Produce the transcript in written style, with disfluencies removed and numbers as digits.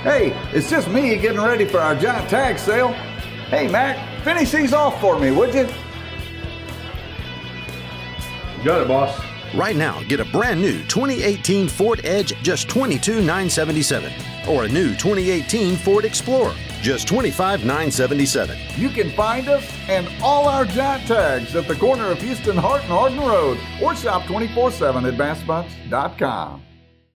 Hey, it's just me getting ready for our giant tag sale. Hey, Mac, finish these off for me, would you? Got it, boss. Right now, get a brand new 2018 Ford Edge, just $22,977. Or a new 2018 Ford Explorer, just $25,977. You can find us and all our giant tags at the corner of Houston Hart and Hardin Road, or shop 24/7 at BassBunch.com.